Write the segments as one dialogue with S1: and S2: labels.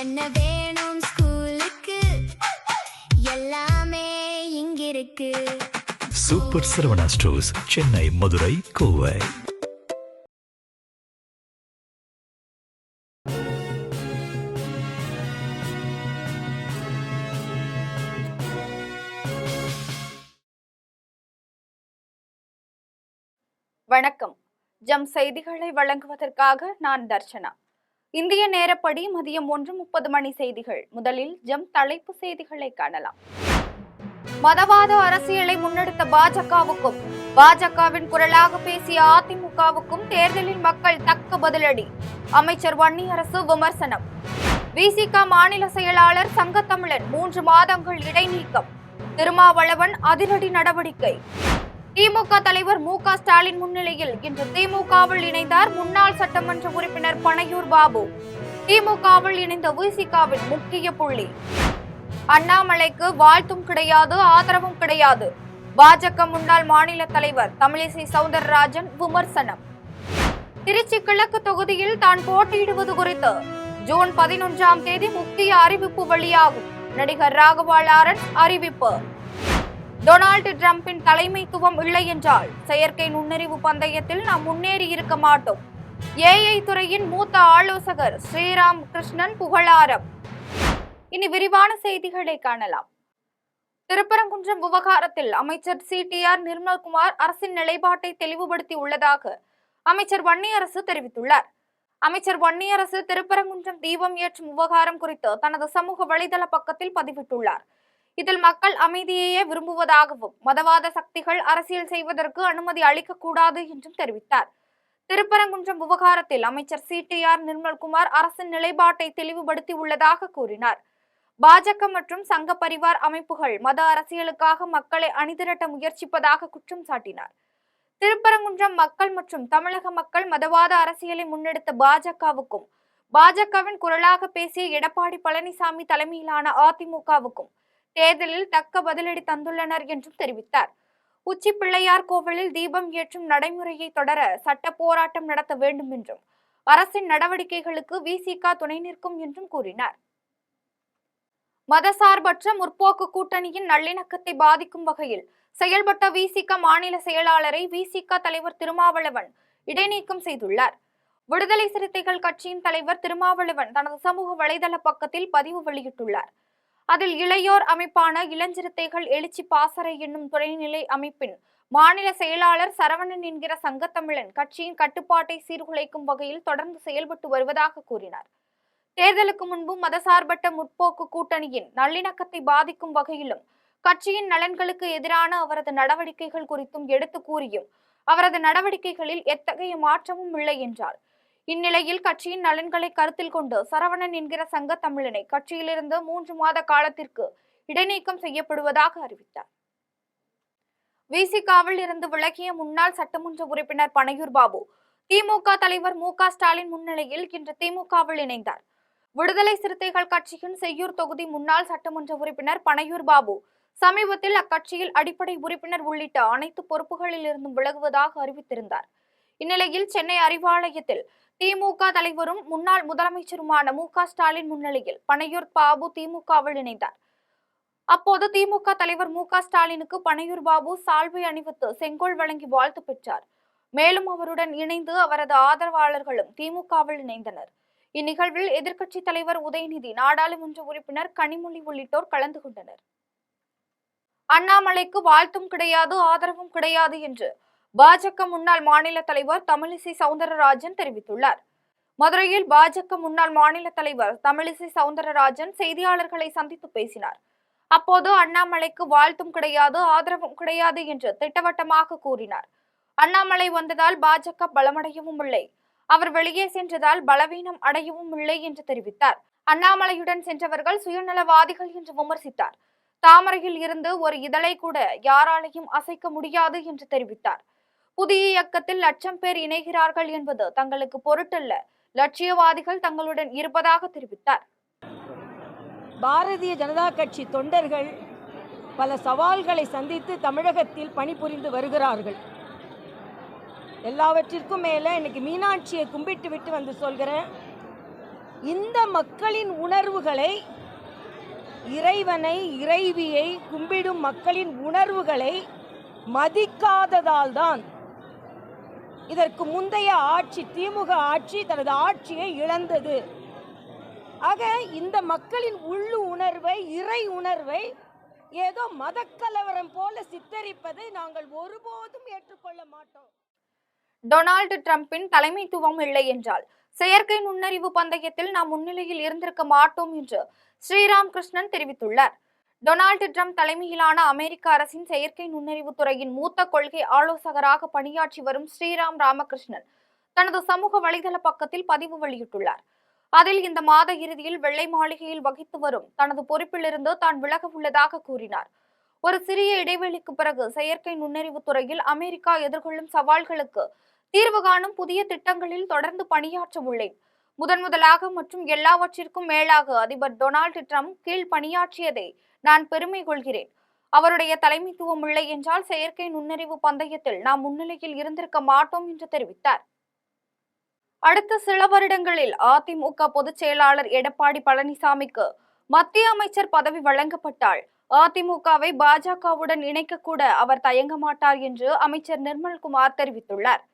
S1: என்ன வேணும் ஸ்கூலுக்கு எல்லாமே இங்கிருக்கு.
S2: Super Saravana Stores, Chennai, Madurai, Kovai.
S3: வணக்கம். ஜம் செய்திகளை வழங்குவதற்காக நான் தர்ஷனா. இந்திய நேரப்படி மதியம் 1:30 மணி செய்திகள். முதலில் ஜம் தலைப்பு செய்திகளை காணலாம். மதவாத அரசியலை முன்னெடுத்த பாஜகவுக்கும் பாஜகவின் குரலாக பேசிய அதிமுகவுக்கும் தேர்தலில் மக்கள் தக்க பதிலடி. அமைச்சர் வன்னியரசு விமர்சனம். விசிக மாநில செயலாளர் சங்கத்தமிழன் 3 மாதங்கள் இடைநீக்கம். திருமாவளவன் அதிரடி நடவடிக்கை. திமுக தலைவர் மு.க. ஸ்டாலின் முன்னிலையில் இன்று திமுகவில் இணைந்தார் முன்னாள் சட்டமன்ற உறுப்பினர் பனையூர் பாபு. திமுகவில் இணைந்த விசிகவின் முக்கிய புள்ளி. அண்ணாமலைக்கு வாழ்த்தும் கிடையாது, ஆதரவும் கிடையாது. பாஜக முன்னாள் மாநில தலைவர் தமிழிசை சவுந்தரராஜன் விமர்சனம். திருச்சி கிழக்கு தொகுதியில் தான் போட்டியிடுவது குறித்து ஜூன் 11ஆம் தேதி முக்கிய அறிவிப்பு வெளியாகும். நடிகர் ராகவா லாரன்ஸ் அறிவிப்பு. டொனால்டு டிரம்பின் தலைமைத்துவம் இல்லை என்றால் செயற்கை நுண்ணறிவு பந்தயத்தில் நாம் முன்னேறி இருக்க மாட்டோம். ஏஐ துறையின் மூத்த ஆலோசகர் ஸ்ரீராம் கிருஷ்ணன் புகழாரம். இனி விரிவான செய்திகளை காணலாம். திருப்பரங்குன்றம் விவகாரத்தில் அமைச்சர் CTR நிர்மல்குமார் அரசின் நிலைப்பாட்டை தெளிவுபடுத்தி உள்ளதாக அமைச்சர் வன்னியரசு தெரிவித்துள்ளார். அமைச்சர் வன்னியரசு திருப்பரங்குன்றம் தீபம் ஏற்றும் விவகாரம் குறித்து தனது சமூக வலைதள பக்கத்தில் பதிவிட்டுள்ளார். இதில் மக்கள் அமைதியையே விரும்புவதாகவும் மதவாத சக்திகள் அரசியல் செய்வதற்கு அனுமதி அளிக்கக்கூடாது என்றும் தெரிவித்தார். திருப்பரங்குன்றம் விவகாரத்தில் அமைச்சர் CTR நிர்மல்குமார் அரசின் நிலைப்பாட்டை தெளிவுபடுத்தி உள்ளதாக கூறினார். பாஜக மற்றும் சங்க பரிவார் அமைப்புகள் மத அரசியலுக்காக மக்களை அணிதிரட்ட முயற்சிப்பதாக குற்றம் சாட்டினார். திருப்பரங்குன்றம் மக்கள் மற்றும் தமிழக மக்கள் மதவாத அரசியலை முன்னெடுத்த பாஜகவுக்கும் பாஜகவின் குரலாக பேசிய எடப்பாடி பழனிசாமி தலைமையிலான அதிமுகவுக்கும் தேர்தலில் தக்க பதிலடி தந்துள்ளனர் என்றும் தெரிவித்தார். உச்சி பிள்ளையார் கோவிலில் தீபம் ஏற்றும் நடைமுறையை தொடர சட்ட போராட்டம் நடத்த வேண்டும் என்றும் அரசின் நடவடிக்கைகளுக்கு விசிக துணை நிற்கும் என்றும் கூறினார். மதசார்பற்ற முற்போக்கு கூட்டணியின் நல்லிணக்கத்தை பாதிக்கும் வகையில் செயல்பட்ட விசிக மாநில செயலாளரை விசிக தலைவர் திருமாவளவன் இடைநீக்கம் செய்துள்ளார். விடுதலை சிறுத்தைகள் கட்சியின் தலைவர் திருமாவளவன் தனது சமூக வலைதள பக்கத்தில் பதிவு வெளியிட்டுள்ளார். அதில் இளையோர் அமைப்பான இளஞ்சிறுத்தைகள் எழுச்சி பாசறை என்னும் துணைநிலை அமைப்பின் மாநில செயலாளர் சரவணன் என்கிற சங்கத்தமிழன் கட்சியின் கட்டுப்பாட்டை சீர்குலைக்கும் வகையில் தொடர்ந்து செயல்பட்டு வருவதாக கூறினார். தேர்தலுக்கு முன்பு மதசார்பற்ற முற்போக்கு கூட்டணியின் நல்லிணக்கத்தை பாதிக்கும் வகையிலும் கட்சியின் நலன்களுக்கு எதிரான அவரது நடவடிக்கைகள் குறித்தும் எடுத்து கூறியும் அவரது நடவடிக்கைகளில் எத்தகைய மாற்றமும் இல்லை என்றார். இந்நிலையில் கட்சியின் நலன்களை கருத்தில் கொண்டு சரவணன் என்கிற சங்கத்தமிழனை கட்சியிலிருந்து 3 மாத காலத்திற்கு இடைநீக்கம் செய்யப்படுவதாக அறிவித்தார். விசிகாவில் இருந்து விலகிய முன்னாள் சட்டமன்ற உறுப்பினர் பனையூர் பாபு திமுக தலைவர் மு.க. ஸ்டாலின் முன்னிலையில் இன்று திமுகவில் இணைந்தார். விடுதலை சிறுத்தைகள் கட்சியின் செய்யூர் தொகுதி முன்னாள் சட்டமன்ற உறுப்பினர் பனையூர் பாபு சமீபத்தில் அக்கட்சியில் அடிப்படை உறுப்பினர் உள்ளிட்ட அனைத்து பொறுப்புகளில் இருந்தும் விலகுவதாக அறிவித்திருந்தார். இந்நிலையில் சென்னை அறிவாலயத்தில் திமுக தலைவரும் முன்னாள் முதலமைச்சருமான மு.க. ஸ்டாலின் முன்னிலையில் பனையூர் பாபு திமுகவில் இணைந்தார். அப்போது திமுக தலைவர் மு.க. ஸ்டாலினுக்கு பனையூர் பாபு சால்வை அணிவித்து செங்கோல் வழங்கி வாழ்த்து பெற்றார். மேலும் அவருடன் இணைந்து அவரது ஆதரவாளர்களும் திமுகவில் இணைந்தனர். இந்நிகழ்வில் எதிர்க்கட்சி தலைவர் உதயநிதி, நாடாளுமன்ற உறுப்பினர் கனிமொழி உள்ளிட்டோர் கலந்து கொண்டனர். அண்ணாமலைக்கு வாழ்த்தும் கிடையாது, ஆதரவும் கிடையாது என்று பாஜக முன்னாள் மாநில தலைவர் தமிழிசை சவுந்தரராஜன் தெரிவித்துள்ளார். மதுரையில் பாஜக முன்னாள் மாநில தலைவர் தமிழிசை சவுந்தரராஜன் செய்தியாளர்களை சந்தித்து பேசினார். அப்போது அண்ணாமலைக்கு வாழ்த்தும் கிடையாது, ஆதரவும் கிடையாது என்று திட்டவட்டமாக கூறினார். அண்ணாமலை வந்ததால் பாஜக பலமடையவும் இல்லை, அவர் வெளியே சென்றதால் பலவீனம் அடையவும் இல்லை என்று தெரிவித்தார். அண்ணாமலையுடன் சென்றவர்கள் சுயநலவாதிகள் என்று விமர்சித்தார். தாமரையில் இருந்து ஒரு இதழை கூட யாராலையும் அசைக்க முடியாது என்று தெரிவித்தார். புதிய இயக்கத்தில் 1,00,000 பேர் இணைகிறார்கள் என்பது தங்களுக்கு பொருட்டல்ல, லட்சியவாதிகள் தங்களுடன் இருப்பதாக தெரிவித்தார்.
S4: பாரதிய ஜனதா கட்சி தொண்டர்கள் பல சவால்களை சந்தித்து தமிழகத்தில் பணிபுரிந்து வருகிறார்கள். எல்லாவற்றிற்கும் மேலே இன்னைக்கு மீனாட்சியை கும்பிட்டு விட்டு வந்து சொல்கிறேன், இந்த மக்களின் உணர்வுகளை, இறைவனை இறைவியை கும்பிடும் மக்களின் உணர்வுகளை மதிக்காததால் தான் இதற்கு முந்தைய ஆட்சி, திமுக ஆட்சி தனது ஆட்சியை இழந்தது. ஆக இந்த மக்களின் உள்ளு உணர்வை, இறை உணர்வை ஏதோ மதக்கலவரம் போல சித்தரிப்பதை நாங்கள் ஒருபோதும் ஏற்றுக்கொள்ள மாட்டோம்.
S3: டொனால்டு டிரம்பின் தலைமைத்துவம் இல்லை என்றால் செயற்கை நுண்ணறிவு பந்தயத்தில் நாம் முன்னிலையில் இருந்திருக்க மாட்டோம் என்று ஸ்ரீராம் கிருஷ்ணன் தெரிவித்துள்ளார். டொனால்டு டிரம்ப் தலைமையிலான அமெரிக்க அரசின் செயற்கை நுண்ணறிவு துறையின் மூத்த கொள்கை ஆலோசகராக பணியாற்றி வரும் ஸ்ரீராம் ராமகிருஷ்ணன் தனது சமூக வலைதள பக்கத்தில் பதிவு வெளியிட்டுள்ளார். அதில் இந்த மாத இறுதியில் வெள்ளை மாளிகையில் வகித்து வரும் தனது பொறுப்பிலிருந்து தான் விலக உள்ளதாக கூறினார். ஒரு சிறிய இடைவெளிக்கு பிறகு செயற்கை நுண்ணறிவு துறையில் அமெரிக்கா எதிர்கொள்ளும் சவால்களுக்கு தீர்வு காணும் புதிய திட்டங்களில் தொடர்ந்து பணியாற்ற உள்ளேன். முதன்முதலாக மற்றும் எல்லாவற்றிற்கும் மேலாக அதிபர் டொனால்டு டிரம்ப் கீழ் பணியாற்றியதை நான் பெருமை கொள்கிறேன். அவருடைய தலைமைத்துவம் இல்லை என்றால் செயற்கை நுண்ணறிவு பந்தயத்தில் நாம் முன்னிலையில் இருந்திருக்க மாட்டோம் என்று தெரிவித்தார். அடுத்த சில வருடங்களில் அதிமுக பொதுச் செயலாளர் எடப்பாடி பழனிசாமிக்கு மத்திய அமைச்சர் பதவி வழங்கப்பட்டால் அதிமுகவை பாஜகவுடன் இணைக்க கூட அவர் தயங்க மாட்டார் என்று அமைச்சர் நிர்மல்குமார் தெரிவித்துள்ளார்.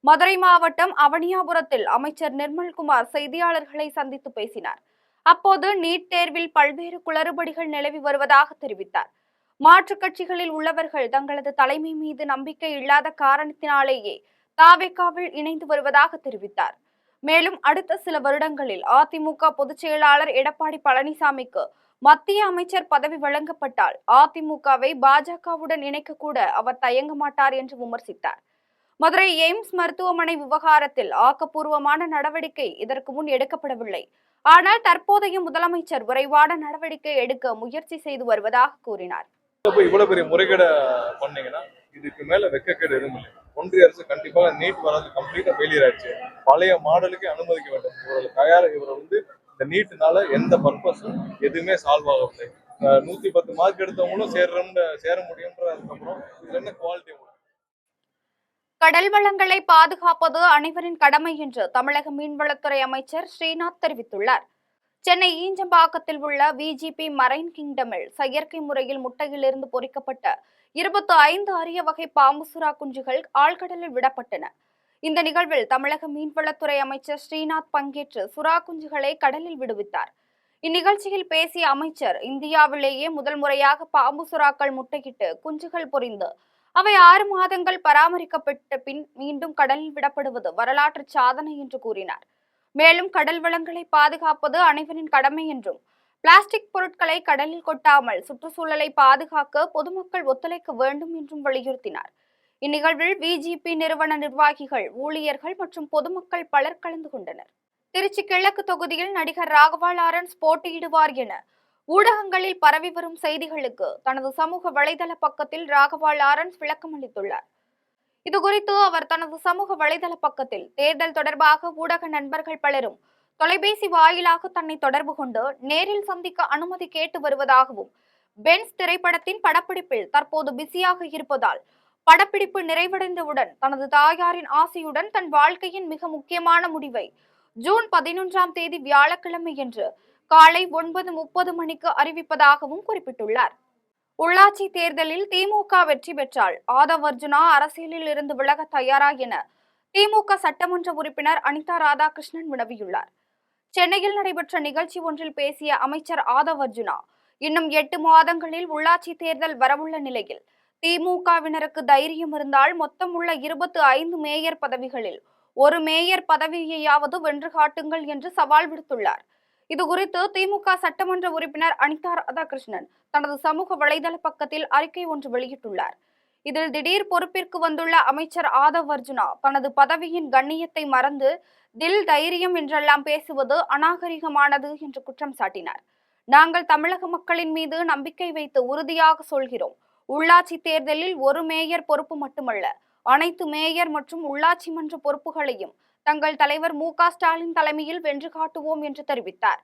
S3: மதுரை மாவட்டம் அவனியாபுரத்தில் அமைச்சர் நிர்மல்குமார் செய்தியாளர்களை சந்தித்து பேசினார். அப்போது நீட் தேர்வில் பல்வேறு குளறுபடிகள் நிலவி வருவதாக தெரிவித்தார். மாற்றுக் கட்சிகளில் உள்ளவர்கள் தங்களது தலைமை மீது நம்பிக்கை இல்லாத காரணத்தினாலேயே தாவேகாவில் இணைந்து வருவதாக தெரிவித்தார். மேலும் அடுத்த சில வருடங்களில் அதிமுக பொதுச் செயலாளர் எடப்பாடி பழனிசாமிக்கு மத்திய அமைச்சர் பதவி வழங்கப்பட்டால் அதிமுகவை பாஜகவுடன் இணைக்க கூட அவர் தயங்க மாட்டார் என்று விமர்சித்தார். மதுரை எய்ம்ஸ் மருத்துவமனை விவகாரத்தில் ஆக்கப்பூர்வமான நடவடிக்கை இதற்கு முன் எடுக்கப்படவில்லை. ஆனால் தற்போதைய முதலமைச்சர் விரைவான நடவடிக்கை எடுக்க முயற்சி செய்து வருவதாக கூறினார்.
S5: இவ்வளவு பெரிய முறைகேட பண்ணீங்கன்னா இதுக்கு மேல வெக்கக்கேடு எதுவும் இல்லை. ஒன்றிய அரசு கண்டிப்பாக நீட் வராது கம்ப்ளீட்டா ஃபெயிலியர் ஆயிடுச்சு. பழைய மாடலுக்கு அனுமதிக்க வேண்டும். இவரை இந்த நீட்னால எந்த பர்பஸும் எதுவுமே சால்வ் ஆகவில்லை. 110 மார்க் எடுத்தவங்களும் சேர முடியும்ன்ற அதுக்கப்புறம் இதுல என்ன குவாலிட்டி?
S3: கடல் வளங்களை பாதுகாப்பது அனைவரின் கடமை என்று தமிழக மீன்வளத்துறை அமைச்சர் ஸ்ரீநாத் தெரிவித்துள்ளார். சென்னை ஈஞ்சம்பாக்கத்தில் உள்ள விஜிபி மரைன் கிங்டமில் செயற்கை முறையில் முட்டையிலிருந்து பொறிக்கப்பட்ட 25 அரிய வகை பாம்பு சுறா குஞ்சுகள் ஆழ்கடலில் விடப்பட்டன. இந்த நிகழ்வில் தமிழக மீன்வளத்துறை அமைச்சர் ஸ்ரீநாத் பங்கேற்று சுறா குஞ்சுகளை கடலில் விடுவித்தார். இந்நிகழ்ச்சியில் பேசிய அமைச்சர், இந்தியாவிலேயே முதல் முறையாக பாம்பு சுறாக்கள் முட்டையிட்டு குஞ்சுகள் பொரிந்து அவை 6 மாதங்கள் பராமரிக்கப்பட்ட பின் மீண்டும் கடலில் விடப்படுவது வரலாற்று சாதனை என்று கூறினார். மேலும் கடல் வளங்களை பாதுகாப்பது அனைவரின் கடமை என்றும் பிளாஸ்டிக் பொருட்களை கடலில் கொட்டாமல் சுற்றுச்சூழலை பாதுகாக்க பொதுமக்கள் ஒத்துழைக்க வேண்டும் என்றும் வலியுறுத்தினார். இந்நிகழ்வில் விஜிபி நிறுவன நிர்வாகிகள், ஊழியர்கள் மற்றும் பொதுமக்கள் பலர் கலந்து கொண்டனர். திருச்சி கிழக்கு தொகுதியில் நடிகர் ராகவா லாரன்ஸ் போட்டியிடுவார் என ஊடகங்களில் பரவி வரும் செய்திகளுக்கு தனது சமூக வலைதள பக்கத்தில் ராகவா லாரன்ஸ் விளக்கம் அளித்துள்ளார். இதுகுறித்து அவர் தனது சமூக வலைதள பக்கத்தில், தேர்தல் தொடர்பாக ஊடக நண்பர்கள் பலரும் தொலைபேசி வாயிலாக தன்னை தொடர்பு கொண்டு நேரில் சந்திக்க அனுமதி கேட்டு வருவதாகவும், பென்ஸ் திரைப்படத்தின் படப்பிடிப்பில் தற்போது பிஸியாக இருப்பதால் படப்பிடிப்பு நிறைவடைந்தவுடன் தனது தாயாரின் ஆசையுடன் தன் வாழ்க்கையின் மிக முக்கியமான முடிவை ஜூன் 11ஆம் தேதி வியாழக்கிழமை என்று காலை 9:30 மணிக்கு அறிவிப்பதாகவும் குறிப்பிட்டுள்ளார். உள்ளாட்சி தேர்தலில் திமுக வெற்றி பெற்றால் ஆதவ் அர்ஜுனா அரசியலில் இருந்து விலக தயாரா என திமுக சட்டமன்ற உறுப்பினர் அனிதா ராதாகிருஷ்ணன் வினவியுள்ளார். சென்னையில் நடைபெற்ற நிகழ்ச்சி ஒன்றில் பேசிய அமைச்சர் ஆதவ் அர்ஜுனா, இன்னும் 8 மாதங்களில் உள்ளாட்சி தேர்தல் வரவுள்ள நிலையில் திமுகவினருக்கு தைரியம் இருந்தால் மொத்தம் உள்ள 25 மேயர் பதவிகளில் ஒரு மேயர் பதவியையாவது வென்று காட்டுங்கள் என்று சவால் விடுத்துள்ளார். இதுகுறித்து திமுக சட்டமன்ற உறுப்பினர் அனிதா ராதாகிருஷ்ணன் தனது சமூக வலைதள பக்கத்தில் அறிக்கை ஒன்று வெளியிட்டுள்ளார். இதில் திடீர் பொறுப்பிற்கு வந்துள்ள அமைச்சர் ஆதவ் அர்ஜுனா தனது பதவியின் கண்ணியத்தை மறந்து தில் தைரியம் என்றெல்லாம் பேசுவது அநாகரிகமானது என்று குற்றம் சாட்டினார். நாங்கள் தமிழக மக்களின் மீது நம்பிக்கை வைத்து உறுதியாக சொல்கிறோம், உள்ளாட்சி தேர்தலில் ஒரு மேயர் பொறுப்பு மட்டுமல்ல, அனைத்து மேயர் மற்றும் உள்ளாட்சி மன்ற பொறுப்புகளையும் தங்கள் தலைவர் மு.க. ஸ்டாலின் தலைமையில் வென்று காட்டுவோம் என்று தெரிவித்தார்.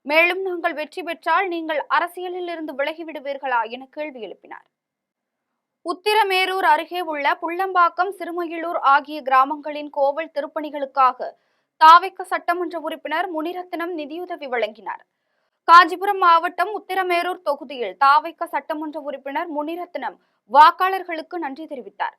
S3: மேலும், நாங்கள் வெற்றி பெற்றால் நீங்கள் அரசியலில் இருந்து விலகிவிடுவீர்களா என கேள்வி எழுப்பினார். உத்திரமேரூர் அருகே உள்ள புள்ளம்பாக்கம், சிறுமயிலூர் ஆகிய கிராமங்களின் கோவில் திருப்பணிகளுக்காக தாவேக சட்டமன்ற உறுப்பினர் முனிரத்னம் நிதியுதவி வழங்கினார். காஞ்சிபுரம் மாவட்டம் உத்திரமேரூர் தொகுதியில் தாவேக சட்டமன்ற உறுப்பினர் முனிரத்னம் வாக்காளர்களுக்கு நன்றி தெரிவித்தார்.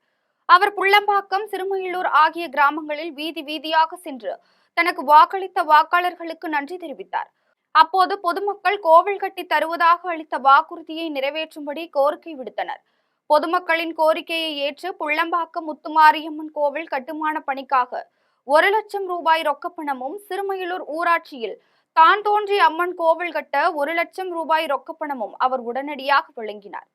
S3: அவர் புள்ளம்பாக்கம், சிறுமயிலூர் ஆகிய கிராமங்களில் வீதி வீதியாக சென்று தனக்கு வாக்களித்த வாக்காளர்களுக்கு நன்றி தெரிவித்தார். அப்போது பொதுமக்கள் கோவில் கட்டி தருவதாக அளித்த வாக்குறுதியை நிறைவேற்றும்படி கோரிக்கை விடுத்தனர். பொதுமக்களின் கோரிக்கையை ஏற்று புள்ளம்பாக்கம் முத்துமாரியம்மன் கோவில் கட்டுமான பணிக்காக 1 லட்சம் ரூபாய் ரொக்கப்பணமும், சிறுமயிலூர் ஊராட்சியில் தான் தோன்றி அம்மன் கோவில் கட்ட 1 லட்சம் ரூபாய் ரொக்கப்பணமும் அவர் உடனடியாக வழங்கினார்.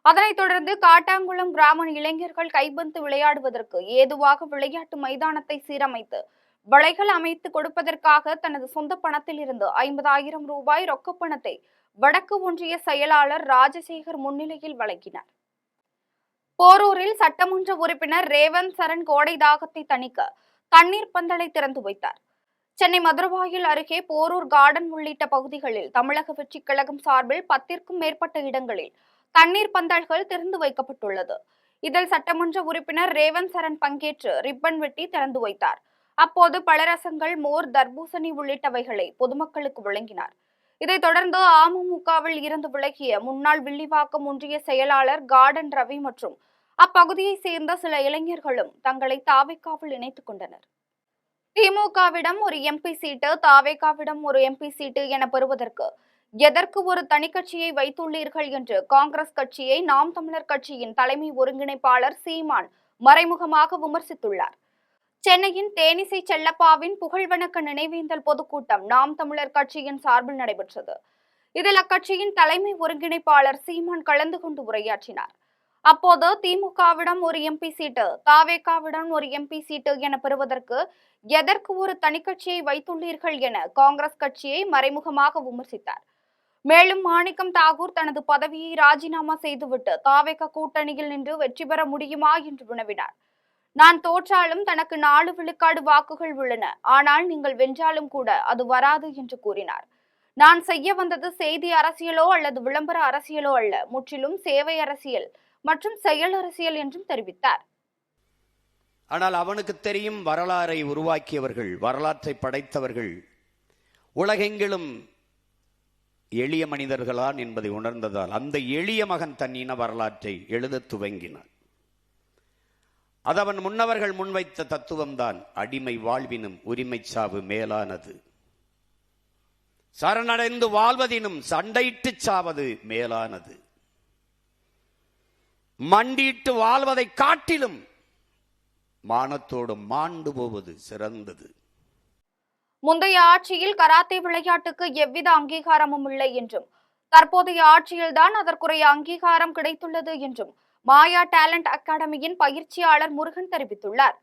S3: அதனைத் தொடர்ந்து காட்டாங்குளம் கிராம இளைஞர்கள் கைப்பந்து விளையாடுவதற்கு ஏதுவாக விளையாட்டு மைதானத்தை சீரமைத்து வளைகள் அமைத்து கொடுப்பதற்காக தனது சொந்த பணத்தில் இருந்து 50,000 ரூபாய் ரொக்கப்பணத்தை வடக்கு ஒன்றிய செயலாளர் ராஜசேகர் முன்னிலையில் வழங்கினார். போரூரில் சட்டமன்ற உறுப்பினர் ரேவந்த் சரண் கோடை தாகத்தை தணிக்க தண்ணீர் பந்தலை திறந்து வைத்தார். சென்னை மதுரவாயில் அருகே போரூர் கார்டன் உள்ளிட்ட பகுதிகளில் தமிழக வெற்றிக் கழகம் சார்பில் 10க்கும் மேற்பட்ட இடங்களில் தண்ணீர் பந்தல்கள் திறந்து வைக்கப்பட்டுள்ளது. இதில் சட்டமன்ற உறுப்பினர் ரேவந்த் சரண் பங்கேற்று ரிப்பன் வெட்டி திறந்து வைத்தார். அப்போது பழரசங்கள், மோர், தர்பூசணி உள்ளிட்டவைகளை பொதுமக்களுக்கு வழங்கினார். இதைத் தொடர்ந்து அமமுகவில் இருந்து விலகிய முன்னாள் வில்லிவாக்கம் ஒன்றிய செயலாளர் கார்டன் ரவி மற்றும் அப்பகுதியை சேர்ந்த சில இளைஞர்களும் தங்களை தாவேகாவில் இணைத்துக் கொண்டனர். திமுகவிடம் ஒரு எம்பி சீட்டு, தாவேகாவிடம் ஒரு எம்பி சீட்டு என பெறுவதற்கு எதற்கு ஒரு தனிக்கட்சியை வைத்துள்ளீர்கள் என்று காங்கிரஸ் கட்சியை நாம் தமிழர் கட்சியின் தலைமை ஒருங்கிணைப்பாளர் சீமான் மறைமுகமாக விமர்சித்துள்ளார். சென்னையின் தேனிசை செல்லப்பாவின் புகழ்வணக்க நினைவேந்தல் பொதுக்கூட்டம் நாம் தமிழர் கட்சியின் சார்பில் நடைபெற்றது. இதில் அக்கட்சியின் தலைமை ஒருங்கிணைப்பாளர் சீமான் கலந்து கொண்டு உரையாற்றினார். அப்போது திமுகவிடம் ஒரு எம்பி சீட்டு, தாவேகாவிடம் ஒரு எம்பி சீட்டு என பெறுவதற்கு எதற்கு ஒரு தனிக்கட்சியை வைத்துள்ளீர்கள் என காங்கிரஸ் கட்சியை மறைமுகமாக விமர்சித்தார். மேலும் மாணிக்கம் தாகூர் தனது பதவியை ராஜினாமா செய்துவிட்டு தாவேகா கூட்டணியில் நின்று வெற்றி பெற முடியுமா என்று வினவினார். நான் தோற்றாலும் தனக்கு 4 விழுக்காடு வாக்குகள் உள்ளன, ஆனால் நீங்கள் வென்றாலும் கூட அது வராது என்று கூறினார். நான் செய்ய வந்தது செய்தி அரசியலோ அல்லது விளம்பர அரசியலோ அல்ல, முற்றிலும் சேவை அரசியல் மற்றும் செயல் அரசியல் என்றும் தெரிவித்தார்.
S6: ஆனால் அவனுக்கு தெரியும், வரலாறை உருவாக்கியவர்கள், வரலாற்றை படைத்தவர்கள் உலகெங்கிலும் எளிய மனிதர்களான் என்பதை உணர்ந்ததால் அந்த எளிய மகன் தன் இன வரலாற்றை எழுத துவங்கினான். அது அவன் முன்னவர்கள் முன்வைத்த தத்துவம்தான். அடிமை வாழ்வினும் உரிமை சாவு மேலானது, சரணடைந்து வாழ்வதினும் சண்டையிட்டு சாவது மேலானது, மண்டியிட்டு வாழ்வதை காட்டிலும் மானத்தோடு மாண்டு போவது சிறந்தது.
S3: முந்தைய ஆட்சியில் கராத்தே விளையாட்டுக்கு எவ்வித அங்கீகாரமும் இல்லை என்றும் தற்போதைய ஆட்சியில்தான் அதற்குரிய அங்கீகாரம் கிடைத்துள்ளது என்றும் மாயா டேலண்ட் அகாடமியின் பயிற்சியாளர் முருகன் தெரிவித்துள்ளார்.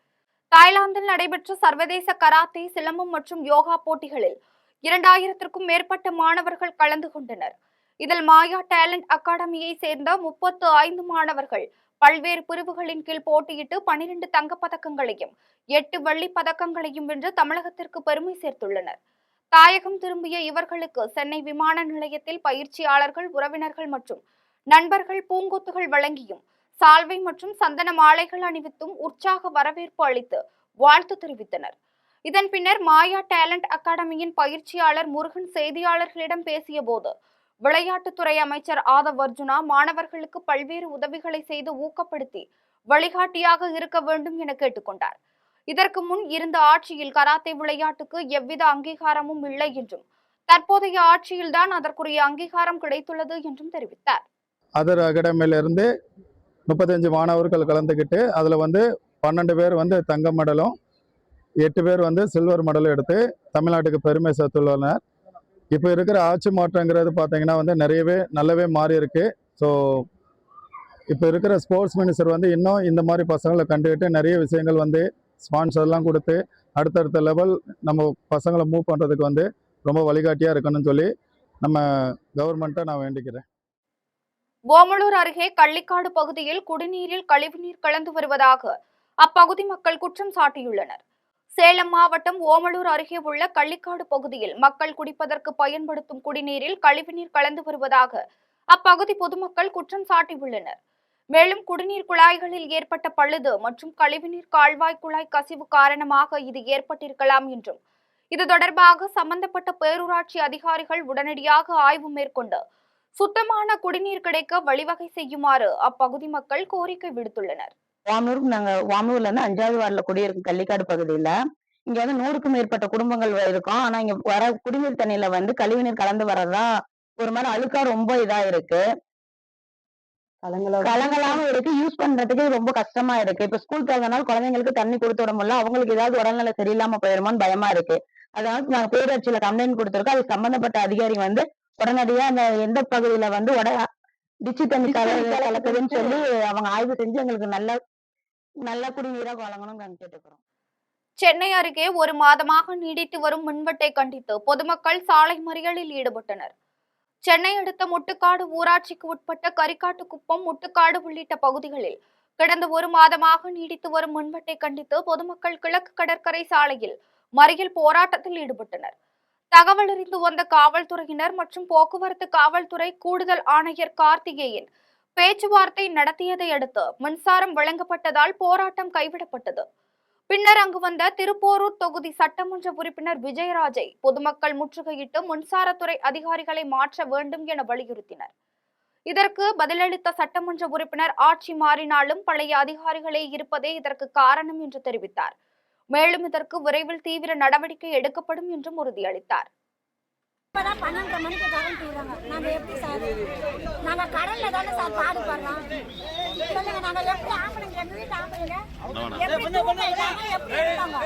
S3: தாய்லாந்தில் நடைபெற்ற சர்வதேச கராத்தே, சிலம்பம் மற்றும் யோகா போட்டிகளில் 2000க்கும் மேற்பட்ட மாணவர்கள் கலந்து கொண்டனர். இதில் மாயா டேலண்ட் அகாடமியை சேர்ந்த 35 மாணவர்கள் பல்வேறு பிரிவுகளின் கீழ் போட்டியிட்டு 12 தங்கப்பதக்கங்களையும் 8 வெள்ளிப் பதக்கங்களையும் வென்று தமிழகத்திற்கு பெருமை சேர்த்துள்ளனர். தாயகம் திரும்பிய இவர்களுக்கு சென்னை விமான நிலையத்தில் பயிற்சியாளர்கள், உறவினர்கள் மற்றும் நண்பர்கள் பூங்கொத்துகள் வழங்கியும் சால்வை மற்றும் சந்தன மாலைகள் அணிவித்தும் உற்சாக வரவேற்பு அளித்து வாழ்த்து தெரிவித்தனர். இதன் பின்னர் மாயா டேலண்ட் அகாடமியின் பயிற்சியாளர் முருகன் செய்தியாளர்களிடம் பேசிய போது, விளையாட்டுத்துறை அமைச்சர் ஆதவ் அர்ஜுனா மாணவர்களுக்கு பல்வேறு உதவிகளை செய்து ஊக்கப்படுத்தி வழிகாட்டியாக இருக்க வேண்டும் என கேட்டுக்கொண்டார். இதற்கு முன் இருந்த ஆட்சியில் கராத்தே விளையாட்டுக்கு எவ்வித அங்கீகாரமும் இல்லை என்றும் தற்போதைய ஆட்சியில்தான் அதற்குரிய அங்கீகாரம் கிடைத்துள்ளது என்றும் தெரிவித்தார்.
S7: அதர் அகாடமியிலிருந்து 35 மாணவர்கள் கலந்துக்கிட்டு அதில் 12 பேர் தங்க மெடலும் 8 பேர் சில்வர் மெடலும் எடுத்து தமிழ்நாட்டுக்கு பெருமை சேர்த்துள்ளனர். இப்போ இருக்கிற ஆட்சி மாற்றங்கிறது பார்த்தீங்கன்னா நிறையவே நல்லாவே மாறி இருக்கு. ஸோ இப்போ இருக்கிற ஸ்போர்ட்ஸ் மினிஸ்டர் இன்னும் இந்த மாதிரி பசங்களை கண்டுக்கிட்டு நிறைய விஷயங்கள் ஸ்பான்சர்லாம் கொடுத்து அடுத்தடுத்த லெவல் நம்ம பசங்களை மூவ் பண்ணுறதுக்கு ரொம்ப வழிகாட்டியாக இருக்கணும்னு சொல்லி நம்ம கவர்மெண்ட்டை நான் வேண்டிக்கிறேன்.
S3: ஓமலூர் அருகே கள்ளிக்காடு பகுதியில் குடிநீரில் கழிவுநீர் கலந்து வருவதாக அப்பகுதி மக்கள் குற்றம் சாட்டியுள்ளனர். சேலம் மாவட்டம் ஓமலூர் அருகே உள்ள கள்ளிக்காடு பகுதியில் மக்கள் குடிப்பதற்கு பயன்படுத்தும் குடிநீரில் கழிவுநீர் கலந்து வருவதாக அப்பகுதி பொதுமக்கள் குற்றம் சாட்டியுள்ளனர். மேலும் குடிநீர் குழாய்களில் ஏற்பட்ட பழுது மற்றும் கழிவுநீர் கால்வாய் குழாய் கசிவு காரணமாக இது ஏற்பட்டிருக்கலாம் என்றும் இது தொடர்பாக சம்பந்தப்பட்ட பேரூராட்சி அதிகாரிகள் உடனடியாக ஆய்வு மேற்கொண்டு சுத்தமான குடிநீர் கிடைக்க வழிவகை செய்யுமாறு அப்பகுதி மக்கள் கோரிக்கை விடுத்துள்ளனர்.
S8: வாமனூர்ல இருந்து 5வது வார்டுல குடியிருக்கும் கள்ளிக்காடு பகுதியில இங்க வந்து 100க்கும் மேற்பட்ட குடும்பங்கள் இருக்கும். ஆனா இங்க வர குடிநீர் தண்ணியில கழிவுநீர் கலந்து வர்றதா ஒரு மாதிரி அழுக்கா ரொம்ப இதா இருக்கு, கலங்களாவும் இருக்கு, யூஸ் பண்றதுக்கு ரொம்ப கஷ்டமா இருக்கு. இப்ப ஸ்கூல் திறந்தனால குழந்தைங்களுக்கு தண்ணி கொடுத்து விட முடியல, அவங்களுக்கு ஏதாவது உடல்நிலை சரியில்லாம போயிருமோன்னு பயமா இருக்கு. அதனால நாங்க பேரூராட்சியில கம்ப்ளைண்ட் கொடுத்திருக்கோம். அது சம்பந்தப்பட்ட அதிகாரி உடனடியா அந்த எந்த பகுதியில டிச்சு தண்ணி கலக்குதுன்னு சொல்லி அவங்க ஆய்வு செஞ்சு எங்களுக்கு நல்ல குடிநீரா வழங்கணும்னு நாங்க கேட்டுக்கிறோம்.
S3: சென்னை அருகே ஒரு மாதமாக நீடித்து வரும் மின்வெட்டை கண்டித்து பொதுமக்கள் சாலை மறியலில் ஈடுபட்டனர். சென்னை அடுத்த முட்டுக்காடு ஊராட்சிக்கு உட்பட்ட கரிக்காட்டுக்குப்பம், முட்டுக்காடு உள்ளிட்ட பகுதிகளில் கடந்த ஒரு மாதமாக நீடித்து வரும் மின்வெட்டை கண்டித்து பொதுமக்கள் கிழக்கு கடற்கரை சாலையில் மறியல் போராட்டத்தில் ஈடுபட்டனர். தகவல் அறிந்து வந்த காவல்துறையினர் மற்றும் போக்குவரத்து காவல்துறை கூடுதல் ஆணையர் கார்த்திகேயன் பேச்சுவார்த்தை நடத்தியதை அடுத்து மின்சாரம் வழங்கப்பட்டதால் போராட்டம் கைவிடப்பட்டது. பின்னர் அங்கு வந்த திருப்போரூர் தொகுதி சட்டமன்ற உறுப்பினர் விஜயராஜை பொதுமக்கள் முற்றுகையிட்டு மின்சாரத்துறை அதிகாரிகளை மாற்ற வேண்டும் என வலியுறுத்தினர். இதற்கு பதிலளித்த சட்டமன்ற உறுப்பினர் ஆட்சி மாறினாலும் பழைய அதிகாரிகளே இருப்பதே இதற்கு காரணம் என்று தெரிவித்தார். மேலும் இதற்கு விரைவில் தீவிர நடவடிக்கை எடுக்கப்படும் என்றும் உறுதியளித்தார்.
S9: 12 மணிக்கு கரண்ட் விடுறாங்க. நாங்க எப்படி சார், நாங்க கடல்ல தானே சார் பாடுபடுறோம். சொல்லுங்க, நாங்க எப்படி ஆம்பளைங்க, எங்க வீட்டு ஆம்பளைங்க எப்படி தூங்க இல்லாம எப்படி இருக்காங்க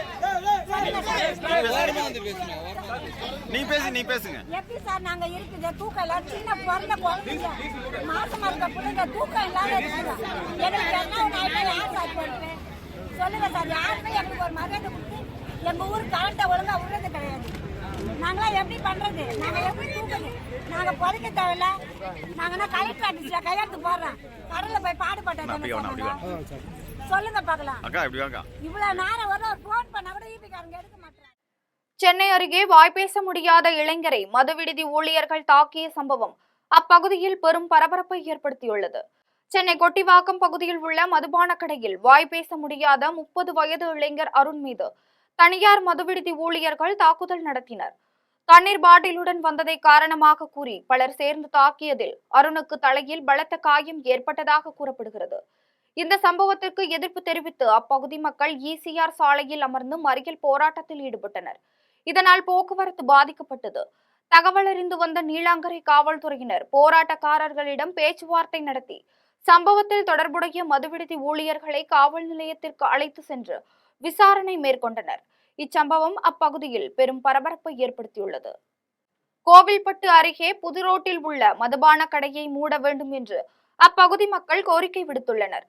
S6: நீ பேசுங்க.
S9: எப்படி சார் நாங்க இருக்குது தூக்கம் இல்ல, சின்ன பிறந்த குழந்தைங்க மாசமா இருக்க பிள்ளைங்க தூக்கம் இல்லாம இருக்குங்க. எங்களுக்கு என்ன ஒரு நாள் யார் சார் போடுறது சொல்லுங்க சார். யாருமே எங்களுக்கு ஒரு மரியாதை கொடுத்து எங்க ஊர் கரண்ட்டை ஒழுங்கா விடுறது கிடையாது. நாங்களாம் எப்படி பண்றது, நாங்க எப்படி தூக்குது, நாங்க புதைக்க தேவையில்ல. நாங்கன்னா கலெக்டர் ஆபீஸ்ல கையெழுத்து போடுறோம், கடல்ல போய் பாடுபட்டோம் சொல்லுங்க பாக்கலாம். இவ்வளவு நேரம் ஒரு போன் பண்ணா கூட ஈபிக்காரங்க எடுக்க மாட்டாங்க.
S3: சென்னை அருகே வாய்ப்பேச முடியாத இளைஞரை மதுவிடுதி ஊழியர்கள் தாக்கிய சம்பவம் அப்பகுதியில் பெரும் பரபரப்பை ஏற்படுத்தியுள்ளது. சென்னை கொட்டிவாக்கம் பகுதியில் உள்ள மதுபான கடையில் வாய்ப்பேச முடியாத 30 வயது இளைஞர் அருண் மீது தனியார் மதுவிடுதி ஊழியர்கள் தாக்குதல் நடத்தினர். தண்ணீர் பாட்டிலுடன் வந்ததை காரணமாக கூறி பலர் சேர்ந்து தாக்கியதில் அருணுக்கு தலையில் பலத்த காயம் ஏற்பட்டதாக கூறப்படுகிறது. இந்த சம்பவத்திற்கு எதிர்ப்பு தெரிவித்து அப்பகுதி மக்கள் ஈசிஆர் சாலையில் அமர்ந்து மறியல் போராட்டத்தில் ஈடுபட்டனர். இதனால் போக்குவரத்து பாதிக்கப்பட்டது. தகவல் அறிந்து வந்த நீலாங்கரை காவல்துறையினர் போராட்டக்காரர்களிடம் பேச்சுவார்த்தை நடத்தி சம்பவத்தில் தொடர்புடைய மதுவிடுதி ஊழியர்களை காவல் நிலையத்திற்கு அழைத்து சென்று விசாரணை மேற்கொண்டனர். இச்சம்பவம் அப்பகுதியில் பெரும் பரபரப்பை ஏற்படுத்தியுள்ளது. கோவில்பட்டு அருகே புது ரோட்டில் உள்ள மதுபான கடையை மூட வேண்டும் என்று அப்பகுதி மக்கள் கோரிக்கை விடுத்துள்ளனர்.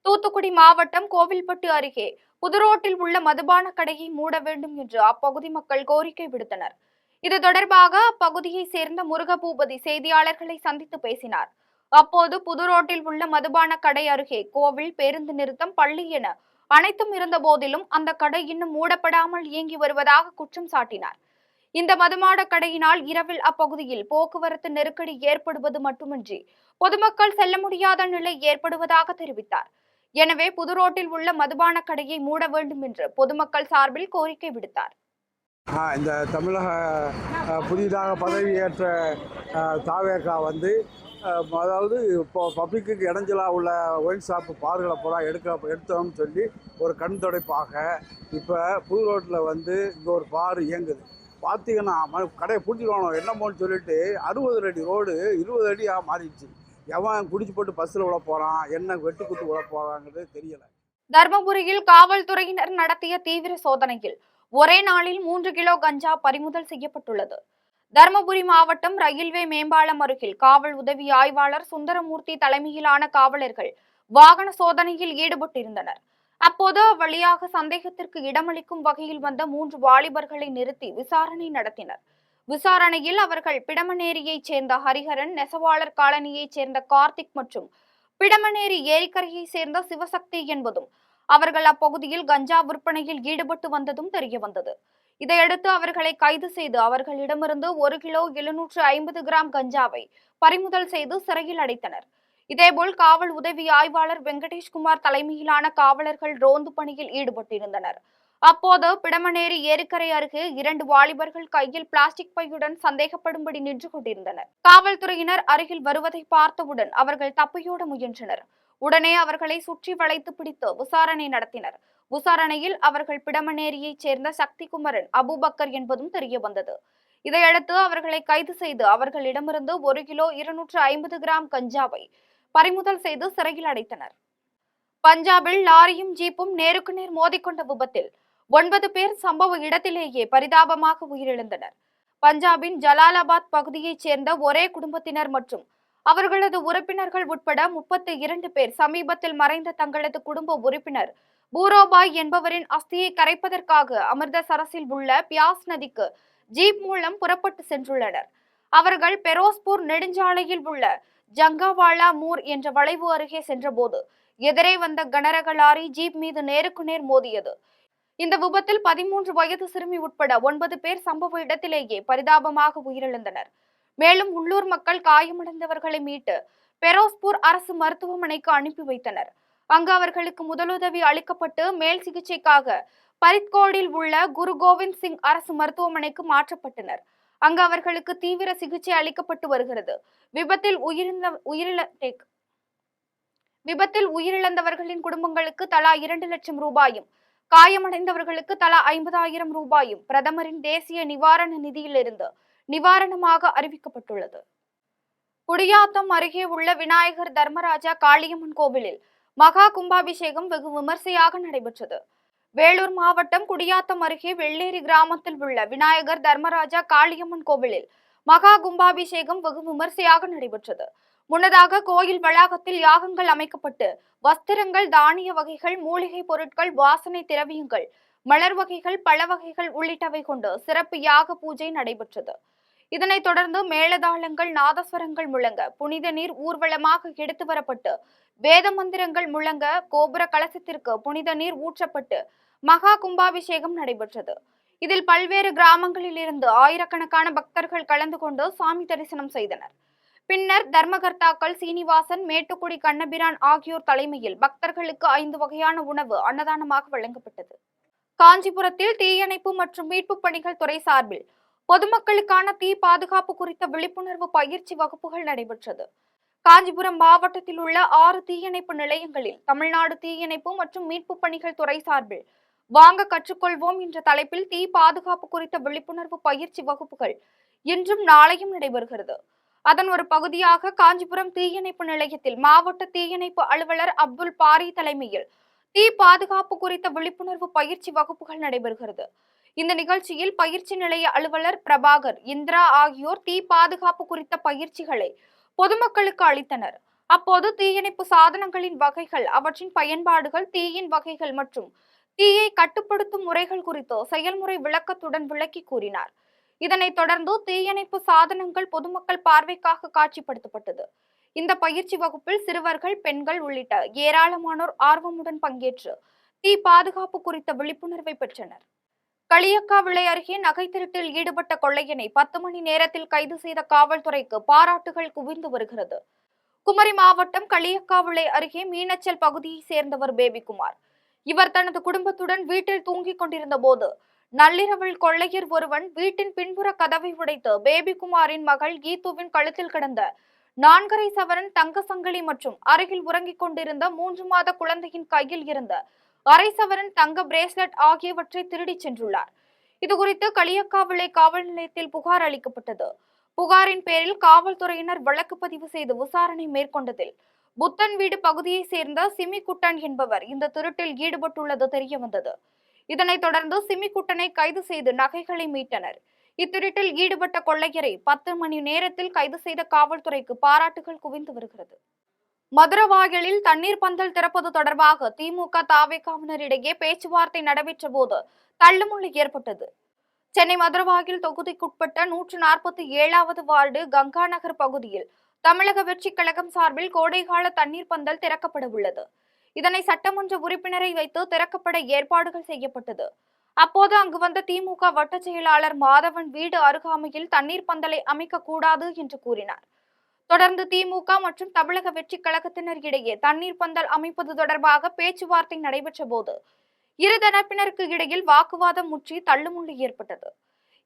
S3: தூத்துக்குடி மாவட்டம் கோவில்பட்டு அருகே புது ரோட்டில் உள்ள மதுபான கடையை மூட வேண்டும் என்று அப்பகுதி மக்கள் கோரிக்கை விடுத்தனர். இது தொடர்பாக அப்பகுதியை சேர்ந்த முருகபூபதி செய்தியாளர்களை சந்தித்து பேசினார். அப்போது புது ரோட்டில் உள்ள மதுபான கடை அருகே கோவில், பேருந்து நிறுத்தம், பள்ளி என அனைத்தும் இருந்த போதிலும் அந்த கடை இன்னும் மூடப்படாமல் இயங்கி வருவதாக குற்றம் சாட்டினார். இந்த மதுபான கடையினால் இரவில் அப்பகுதியில் போக்குவரத்து நெருக்கடி ஏற்படுவது மட்டுமின்றி பொதுமக்கள் செல்ல முடியாத நிலை ஏற்படுவதாக தெரிவித்தார். எனவே புது ரோட்டில் உள்ள மதுபான கடையை மூட வேண்டும் என்று பொதுமக்கள் சார்பில் கோரிக்கை விடுத்தார்.
S10: இந்த தமிழக புதிதாக பதவியேற்ற தாவேகா அதாவது இப்போ பப்ளிக்கு இடைஞ்சலாக உள்ள ஒயின் ஷாப்பு பார்களை பூரா எடுத்தோம்னு சொல்லி ஒரு கண் துடைப்பாக இப்போ புது ரோட்டில் இங்கே ஒரு பார் இயங்குது. பார்த்தீங்கன்னா கடையை பிடிச்சிக்கணும் என்னமோன்னு சொல்லிட்டு 60 அடி ரோடு 20 அடியாக மாறிடுச்சு. எவன் குடிச்சு போட்டு பஸ்ஸில் விட போகிறான், என்ன வெட்டு குத்து விட போகிறாங்கிறது தெரியலை.
S3: தர்மபுரியில் காவல்துறையினர் நடத்திய தீவிர சோதனையில் ஒரே நாளில் 3 கிலோ கஞ்சா பறிமுதல் செய்யப்பட்டுள்ளது. தர்மபுரி மாவட்டம் ரயில்வே மேம்பாலம் அருகில் காவல் உதவி ஆய்வாளர் சுந்தரமூர்த்தி தலைமையிலான காவலர்கள் வாகன சோதனையில் ஈடுபட்டிருந்தனர். அப்போது அவ்வழியாக சந்தேகத்திற்கு இடமளிக்கும் வகையில் வந்த 3 வாலிபர்களை நிறுத்தி விசாரணை நடத்தினர். விசாரணையில் அவர்கள் பிடமனேரியைச் சேர்ந்த ஹரிஹரன், நெசவாளர் காலனியைச் சேர்ந்த கார்த்திக் மற்றும் பிடமனேரி ஏரிக்கரையைச் சேர்ந்த சிவசக்தி என்பதும் அவர்கள் அப்பகுதியில் கஞ்சா விற்பனையில் ஈடுபட்டு வந்ததும் தெரியவந்தது. இதையடுத்து அவர்களை கைது செய்து அவர்களிடமிருந்து 1 கிலோ 750 கிராம் கஞ்சாவை பறிமுதல் செய்து சிறையில் அடைத்தனர். இதேபோல் காவல் உதவி ஆய்வாளர் வெங்கடேஷ்குமார் தலைமையிலான காவலர்கள் ரோந்து பணியில் ஈடுபட்டிருந்தனர். அப்போது பிடமனேரி ஏரிக்கரை அருகே 2 வாலிபர்கள் கையில் பிளாஸ்டிக் பையுடன் சந்தேகப்படும்படி நின்று கொண்டிருந்தனர். காவல்துறையினர் அருகில் வருவதை பார்த்தவுடன் அவர்கள் தப்பியோட முயன்றனர். உடனே அவர்களை சுற்றி வளைத்து பிடித்து விசாரணை நடத்தினர். விசாரணையில் அவர்கள் பிடமனேரியைச் சேர்ந்த சக்திகுமரன், அபுபக்கர் என்பதும் தெரியவந்தது. இதையடுத்து அவர்களை கைது செய்து அவர்களிடமிருந்து 1 கிலோ 250 கிராம் கஞ்சாவை பறிமுதல் செய்து சிறையில் அடைத்தனர். பஞ்சாபில் லாரியும் ஜீப்பும் நேருக்கு நேர் மோதிக்கொண்ட விபத்தில் 9 பேர் சம்பவ இடத்திலேயே பரிதாபமாக உயிரிழந்தனர். பஞ்சாபின் ஜலாலாபாத் பகுதியைச் சேர்ந்த ஒரே குடும்பத்தினர் மற்றும் அவர்களது உறுப்பினர்கள் உட்பட 32 பேர் சமீபத்தில் மறைந்த தங்களது குடும்ப உறுப்பினர் பூரோபாய் என்பவரின் அஸ்தியை கரைப்பதற்காக அமிர்தசரஸில் உள்ள பியாஸ் நதிக்கு ஜீப் மூலம் புறப்பட்டு சென்றுள்ளனர். அவர்கள் பெரோஸ்பூர் நெடுஞ்சாலையில் உள்ள ஜங்காவாலா மூர் என்ற வளைவு அருகே சென்றபோது எதிரே வந்த கனரக லாரி ஜீப் மீது நேருக்கு நேர் மோதியது. இந்த விபத்தில் 13 வயது சிறுமி உட்பட 9 பேர் சம்பவ இடத்திலேயே பரிதாபமாக உயிரிழந்தனர். மேலும் உள்ளூர் மக்கள் காயமடைந்தவர்களை மீட்டு பெரோஸ்பூர் அரசு மருத்துவமனைக்கு அனுப்பி வைத்தனர். அங்கு அவர்களுக்கு முதலுதவி அளிக்கப்பட்டு மேல் சிகிச்சைக்காக பரித்கோடில் உள்ள குரு கோவிந்த் சிங் அரசு மருத்துவமனைக்கு மாற்றப்பட்டனர். அங்கு அவர்களுக்கு தீவிர சிகிச்சை அளிக்கப்பட்டு வருகிறது. விபத்தில் உயிரிழந்தவர்களின் குடும்பங்களுக்கு தலா 2 லட்சம் ரூபாயும் காயமடைந்தவர்களுக்கு தலா 50,000 ரூபாயும் பிரதமரின் தேசிய நிவாரண நிதியிலிருந்து நிவாரணமாக அறிவிக்கப்பட்டுள்ளது. குடியாத்தம் அருகே உள்ள விநாயகர் தர்மராஜா காளியம்மன் கோவிலில் மகா கும்பாபிஷேகம் வெகு விமர்சையாக நடைபெற்றது. வேலூர் மாவட்டம் குடியாத்தம் அருகே வெள்ளேரி கிராமத்தில் உள்ள விநாயகர் தர்மராஜா காளியம்மன் கோவிலில் மகா கும்பாபிஷேகம் வெகு விமர்சையாக நடைபெற்றது. முன்னதாக கோயில் வளாகத்தில் யாகங்கள் அமைக்கப்பட்டு வஸ்திரங்கள், தானிய வகைகள், மூலிகை பொருட்கள், வாசனை திரவியங்கள், மலர் வகைகள், பழ வகைகள் உள்ளிட்டவை கொண்டு சிறப்பு யாக பூஜை நடைபெற்றது. இதனைத் தொடர்ந்து மேளதாளங்கள், நாதஸ்வரங்கள் முழங்க புனித நீர் ஊர்வலமாக எடுத்து வரப்பட்டு வேத மந்திரங்கள் முழங்க கோபுர கலசத்திற்கு புனித நீர் ஊற்றப்பட்டு மகா கும்பாபிஷேகம் நடைபெற்றது. இதில் பல்வேறு கிராமங்களில் இருந்து ஆயிரக்கணக்கான பக்தர்கள் கலந்து கொண்டு சாமி தரிசனம் செய்தனர். பின்னர் தர்மகர்த்தாக்கள் சீனிவாசன், மேட்டுக்குடி கண்ணபிரான் ஆகியோர் தலைமையில் பக்தர்களுக்கு 5 வகையான உணவு அன்னதானமாக வழங்கப்பட்டது. காஞ்சிபுரத்தில் தீயணைப்பு மற்றும் மீட்பு பணிகள் துறை சார்பில் பொதுமக்களுக்கான தீ பாதுகாப்பு குறித்த விழிப்புணர்வு பயிற்சி வகுப்புகள் நடைபெற்றது. காஞ்சிபுரம் மாவட்டத்தில் உள்ள 6 தீயணைப்பு நிலையங்களில் தமிழ்நாடு தீயணைப்பு மற்றும் மீட்பு பணிகள் துறை சார்பில் வாங்க கற்றுக்கொள்வோம் என்ற தலைப்பில் தீ பாதுகாப்பு குறித்த விழிப்புணர்வு பயிற்சி வகுப்புகள் இன்றும் நாளையும் நடைபெறுகிறது. அதன் ஒரு பகுதியாக காஞ்சிபுரம் தீயணைப்பு நிலையத்தில் மாவட்ட தீயணைப்பு அலுவலர் அப்துல் பாரி தலைமையில் தீ பாதுகாப்பு குறித்த விழிப்புணர்வு பயிற்சி வகுப்புகள் நடைபெறுகிறது. இந்த நிகழ்ச்சியில் பயிற்சி நிலைய அலுவலர் பிரபாகர், இந்திரா ஆகியோர் தீ பாதுகாப்பு குறித்த பயிற்சிகளை பொதுமக்களுக்கு அளித்தனர். அப்போது தீயணைப்பு சாதனங்களின் வகைகள், அவற்றின் பயன்பாடுகள், தீயின் வகைகள் மற்றும் தீயை கட்டுப்படுத்தும் முறைகள் குறித்து செயல்முறை விளக்கத்துடன் விளக்கி கூறினார். இதனைத் தொடர்ந்து தீயணைப்பு சாதனங்கள் பொதுமக்கள் பார்வைக்காக காட்சிப்படுத்தப்பட்டது. இந்த பயிற்சி வகுப்பில் சிறுவர்கள், பெண்கள் உள்ளிட்ட ஏராளமானோர் ஆர்வமுடன் பங்கேற்று தீ பாதுகாப்பு குறித்த விழிப்புணர்வை பெற்றனர். களியக்காவிளை அருகே நகை திருட்டில் ஈடுபட்ட கொள்ளையனை 10 மணி நேரத்தில் கைது செய்த காவல்துறைக்கு பாராட்டுகள் குவிந்து வருகிறது. குமரி மாவட்டம் களியக்காவிளை அருகே மீனச்சல் பகுதியை சேர்ந்தவர் பேபிகுமார். இவர் தனது குடும்பத்துடன் வீட்டில் தூங்கிக் கொண்டிருந்த போது நள்ளிரவில் கொள்ளையர் ஒருவன் வீட்டின் பின்புற கதவை உடைத்து பேபிகுமாரின் மகள் கீதுவின் கழுத்தில் கிடந்த 4.5 சவரன் தங்க சங்கிலி மற்றும் அருகில் உறங்கிக் கொண்டிருந்த 3 மாத குழந்தையின் கையில் இருந்த 1/2 சவரன் தங்க பிரேஸ்லெட் ஆகியவற்றை திருடிச் சென்றுள்ளார். இதுகுறித்து களியக்காவிளை காவல் நிலையத்தில் புகார் அளிக்கப்பட்டது. புகாரின் பேரில் காவல்துறையினர் வழக்கு பதிவு செய்து விசாரணை மேற்கொண்டதில் புத்தன் வீடு பகுதியை சேர்ந்த சிமிக்குட்டன் என்பவர் இந்த திருட்டில் ஈடுபட்டுள்ளது தெரியவந்தது. இதனைத் தொடர்ந்து சிமிக்குட்டனை கைது செய்து நகைகளை மீட்டனர். இத்திருட்டில் ஈடுபட்ட கொள்ளையரை 10 மணி நேரத்தில் கைது செய்த காவல்துறைக்கு பாராட்டுகள் குவிந்து வருகிறது. மதுரவாயலில் தண்ணீர் பந்தல் திறப்பது தொடர்பாக திமுக தாவேகாவினரிடையே பேச்சுவார்த்தை நடைபெற்ற போது தள்ளுமுள்ளு ஏற்பட்டது. சென்னை மதுரவாயல் தொகுதிக்குட்பட்ட 147வது வார்டு கங்கா நகர் பகுதியில் தமிழக வெற்றிக் கழகம் சார்பில் கோடைகால தண்ணீர் பந்தல் திறக்கப்பட உள்ளது. இதனை சட்டமன்ற உறுப்பினரை வைத்து திறக்கப்பட ஏற்பாடுகள் செய்யப்பட்டது. அப்போது அங்கு வந்த திமுக வட்ட செயலாளர் மாதவன் வீடு அருகாமையில் தண்ணீர் பந்தலை அமைக்க கூடாது என்று கூறினார். தொடர்ந்து திமுக மற்றும் தமிழக வெற்றி கழகத்தினர் இடையே தண்ணீர் பந்தல் அமைப்பது தொடர்பாக பேச்சுவார்த்தை நடைபெற்ற போது இரு தரப்பினருக்கு இடையில் வாக்குவாதம் முற்றி தள்ளுமுள்ளு ஏற்பட்டது.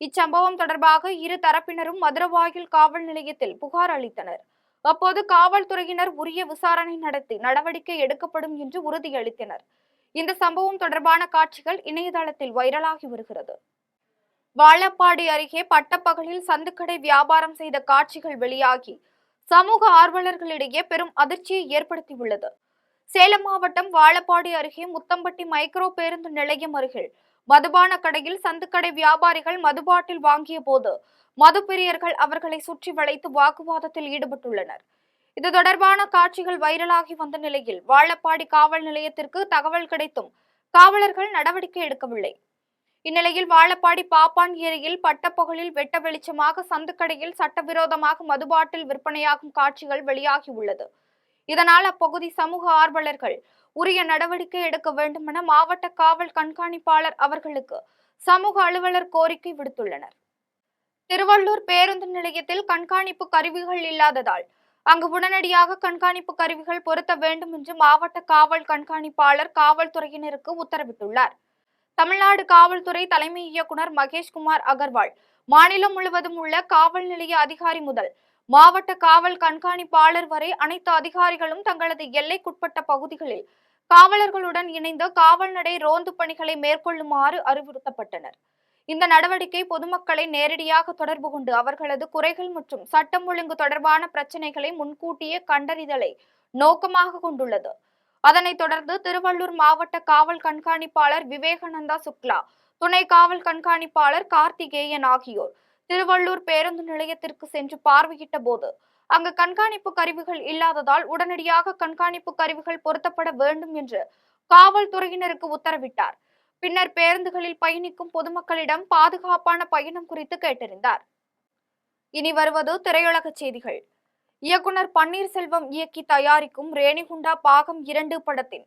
S3: இச்சம்பவம் தொடர்பாக இரு தரப்பினரும் மதுரவாயில் காவல் நிலையத்தில் புகார் அளித்தனர். அப்போது காவல்துறையினர் உரிய விசாரணை நடத்தி நடவடிக்கை எடுக்கப்படும் என்று உறுதியளித்தனர். இந்த சம்பவம் தொடர்பான காட்சிகள் இணையதளத்தில் வைரலாகி வருகிறது. வாழப்பாடி அருகே பட்டப்பகலில் சந்துக்கடை வியாபாரம் செய்த காட்சிகள் வெளியாகி சமூக ஆர்வலர்களிடையே பெரும் அதிர்ச்சியை ஏற்படுத்தியுள்ளது. சேலம் மாவட்டம் வாழப்பாடி அருகே முத்தம்பட்டி மைக்ரோ பேருந்து நிலையம் அருகில் மதுபான கடையில் சந்துக்கடை வியாபாரிகள் மதுபாட்டில் வாங்கிய போது மதுப்பிரியர்கள் அவர்களை சுற்றி வளைத்து வாக்குவாதத்தில் ஈடுபட்டுள்ளனர். இது தொடர்பான காட்சிகள் வைரலாகி வந்த நிலையில் வாழப்பாடி காவல் நிலையத்திற்கு தகவல் கிடைத்தும் காவலர்கள் நடவடிக்கை எடுக்கவில்லை. இந்நிலையில் வாழப்பாடி பாப்பான் ஏரியில் பட்டப்பகலில் வெட்ட வெளிச்சமாக சந்துக்கடையில் சட்டவிரோதமாக மதுபாட்டில் விற்பனையாகும் காட்சிகள் வெளியாகியுள்ளது. இதனால் அப்பகுதி சமூக ஆர்வலர்கள் உரிய நடவடிக்கை எடுக்க வேண்டும் என மாவட்ட காவல் கண்காணிப்பாளர் அவர்களுக்கு சமூக அலுவலர் கோரிக்கை விடுத்துள்ளனர். திருவள்ளூர் பேருந்து நிலையத்தில் கண்காணிப்பு கருவிகள் இல்லாததால் அங்கு உடனடியாக கண்காணிப்பு கருவிகள் பொருத்த வேண்டும் என்று மாவட்ட காவல் கண்காணிப்பாளர் காவல்துறையினருக்கு உத்தரவிட்டுள்ளார். தமிழ்நாடு காவல்துறை தலைமை இயக்குனர் மகேஷ்குமார் அகர்வால் மாநிலம் முழுவதும் உள்ள காவல் நிலைய அதிகாரி முதல் மாவட்ட காவல் கண்காணிப்பாளர் வரை அனைத்து அதிகாரிகளும் தங்களது எல்லைக்குட்பட்ட பகுதிகளில் காவலர்களுடன் இணைந்து காவல்நடை ரோந்து பணிகளை மேற்கொள்ளுமாறு அறிவுறுத்தப்பட்டனர். இந்த நடவடிக்கை பொதுமக்களை நேரடியாக தொடர்பு கொண்டு அவர்களது குறைகள் மற்றும் சட்டம் ஒழுங்கு தொடர்பான பிரச்சனைகளை முன்கூட்டியே கண்டறிதலை நோக்கமாக கொண்டுள்ளது. அதனைத் தொடர்ந்து திருவள்ளூர் மாவட்ட காவல் கண்காணிப்பாளர் விவேகானந்தா சுக்லா, துணை காவல் கண்காணிப்பாளர் கார்த்திகேயன் ஆகியோர் திருவள்ளூர் பேருந்து நிலையத்திற்கு சென்று பார்வையிட்ட போது அங்கு கண்காணிப்பு கருவிகள் இல்லாததால் உடனடியாக கண்காணிப்பு கருவிகள் பொருத்தப்பட வேண்டும் என்று காவல்துறையினருக்கு உத்தரவிட்டார். பின்னர் பேருந்துகளில் பயணிக்கும் பொதுமக்களிடம் பாதுகாப்பான பயணம் குறித்து கேட்டறிந்தார். இனி வருவது திரையுலக செய்திகள். இயக்குனர் பன்னீர்செல்வம் இயக்கி தயாரிக்கும் ரேணிகுண்டா பாகம் 2 படத்தின்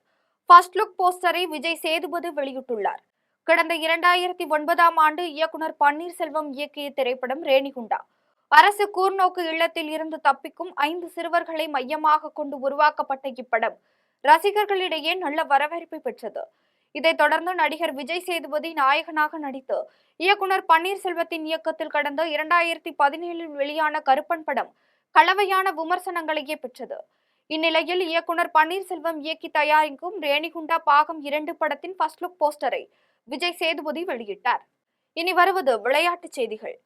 S3: ஃபர்ஸ்ட் லுக் போஸ்டரை விஜய் சேதுபதி வெளியிட்டுள்ளார். கடந்த 2009ஆம் ஆண்டு இயக்குனர் பன்னீர்செல்வம் இயக்கிய திரைப்படம் ரேணிகுண்டா. அரசு கூர்நோக்கு இல்லத்தில் இருந்து தப்பிக்கும் 5 சிறுவர்களை மையமாக கொண்டு உருவாக்கப்பட்ட இப்படம் ரசிகர்களிடையே நல்ல வரவேற்பை பெற்றது. இதைத் தொடர்ந்து நடிகர் விஜய் சேதுபதி நாயகனாக நடித்து இயக்குனர் பன்னீர்செல்வத்தின் இயக்கத்தில் கடந்த 2017 வெளியான கருப்பன் படம் கலவையான விமர்சனங்களையே பெற்றது. இந்நிலையில் இயக்குனர் பன்னீர்செல்வம் இயக்கி தயாரிக்கும் ரேணிகுண்டா பாகம் 2 படத்தின் ஃபர்ஸ்ட் லுக் போஸ்டரை விஜய் சேதுபதி வெளியிட்டார். இனி வருவது விளையாட்டுச் செய்திகள்.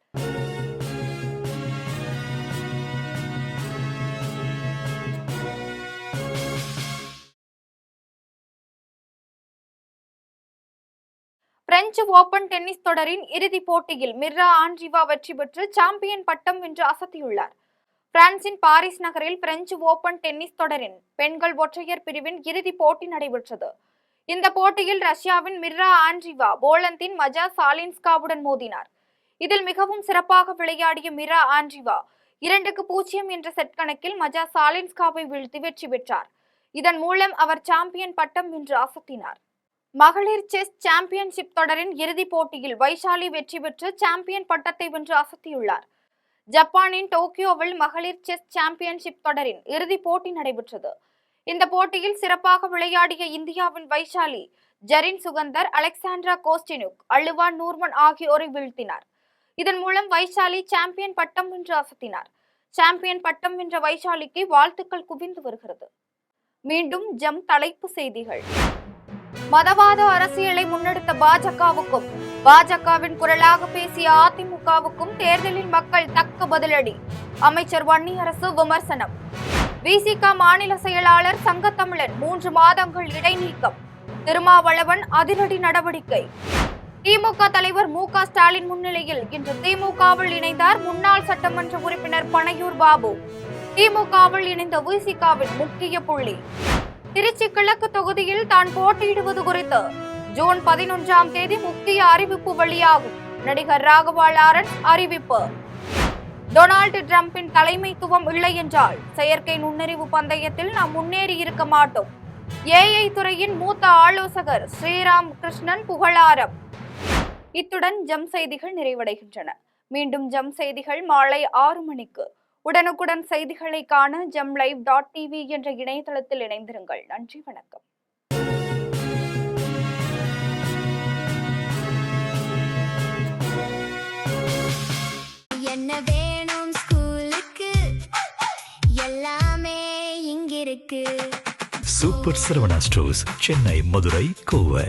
S3: பிரெஞ்சு ஓபன் டென்னிஸ் தொடரின் இறுதிப் போட்டியில் மிர்ரா ஆண்ட்ரீவா வெற்றி பெற்று சாம்பியன் பட்டம் வென்று அசத்தியுள்ளார். பிரான்சின் பாரிஸ் நகரில் பிரெஞ்சு ஓபன் டென்னிஸ் தொடரின் பெண்கள் ஒற்றையர் பிரிவின் இறுதிப் போட்டி நடைபெற்றது. இந்த போட்டியில் ரஷ்யாவின் மிர்ரா ஆண்ட்ரீவா போலந்தின் மஜா சாலின்ஸ்காவுடன் மோதினார். இதில் மிகவும் சிறப்பாக விளையாடிய மிர்ரா ஆண்ட்ரீவா 2-0 என்ற செட் கணக்கில் மஜா சாலின்ஸ்காவை வீழ்த்தி வெற்றி பெற்றார். இதன் மூலம் அவர் சாம்பியன் பட்டம் வென்று அசத்தினார். மகளிர் செஸ் சாம்பியன்ஷிப் தொடரின் இறுதிப் போட்டியில் வைஷாலி வெற்றி பெற்று சாம்பியன் பட்டத்தை வென்று அசத்தியுள்ளார். ஜப்பானின் டோக்கியோவில் மகளிர் செஸ் சாம்பியன்ஷிப் தொடரின் இறுதிப் போட்டி நடைபெற்றது. இந்த போட்டியில் சிறப்பாக விளையாடிய இந்தியாவின் வைஷாலி ஜெரின் சுகந்தர், அலெக்சாண்ட்ரா கோஸ்டினுக், அழுவா நூர்மன் ஆகியோரை வீழ்த்தினார். இதன் மூலம் வைஷாலி சாம்பியன் பட்டம் வென்று அசத்தினார். சாம்பியன் பட்டம் வென்ற வைஷாலிக்கு வாழ்த்துக்கள் குவிந்து வருகிறது. மீண்டும் ஜம் தலைப்பு செய்திகள். மதவாத அரசியலை முன்னெடுத்த பாஜகவுக்கும் பாஜகவின் குரலாக பேசிய அதிமுகவுக்கும் தேர்தலில் மக்கள் தக்க பதிலடி. அமைச்சர் வன்னியரசு விமர்சனம். விசிக மாநில செயலாளர் சங்கத்தமிழன் 3 மாதங்கள் இடைநீக்கம். திருமாவளவன் அதிரடி நடவடிக்கை. திமுக தலைவர் மு.க. ஸ்டாலின் முன்னிலையில் இன்று திமுகவில் இணைந்தார் முன்னாள் சட்டமன்ற உறுப்பினர் பனையூர் பாபு. திமுகவில் இணைந்த விசிகவின் முக்கிய புள்ளி. திருச்சி கிழக்கு தொகுதியில் தான் போட்டியிடுவது குறித்து ஜூன் 11ஆம் தேதி முக்கிய அறிவிப்பு வெளியாகும். நடிகர் ராகவா லாரன்ஸ் அறிவிப்பு. டொனால்டு டிரம்பின் தலைமைத்துவம் இல்லை என்றால் செயற்கை நுண்ணறிவு பந்தயத்தில் நாம் முன்னேறி இருக்க மாட்டோம். ஏஐ துறையின் மூத்த ஆலோசகர் ஸ்ரீராம் கிருஷ்ணன் புகழாரம். இத்துடன் ஜம் செய்திகள் நிறைவடைகின்றன. மீண்டும் ஜம் செய்திகள் மாலை 6 மணிக்கு உடனுக்குடன் செய்திகளை காண gemlive.tv என்ற இணையதளத்தில் இணைந்திருங்கள். நன்றி, வணக்கம்.
S1: என்ன வேணும் ஸ்கூலுக்கு, எல்லாமே இங்கிருக்கு.
S2: Super Saravana Stores, Chennai, Madurai, Kovai.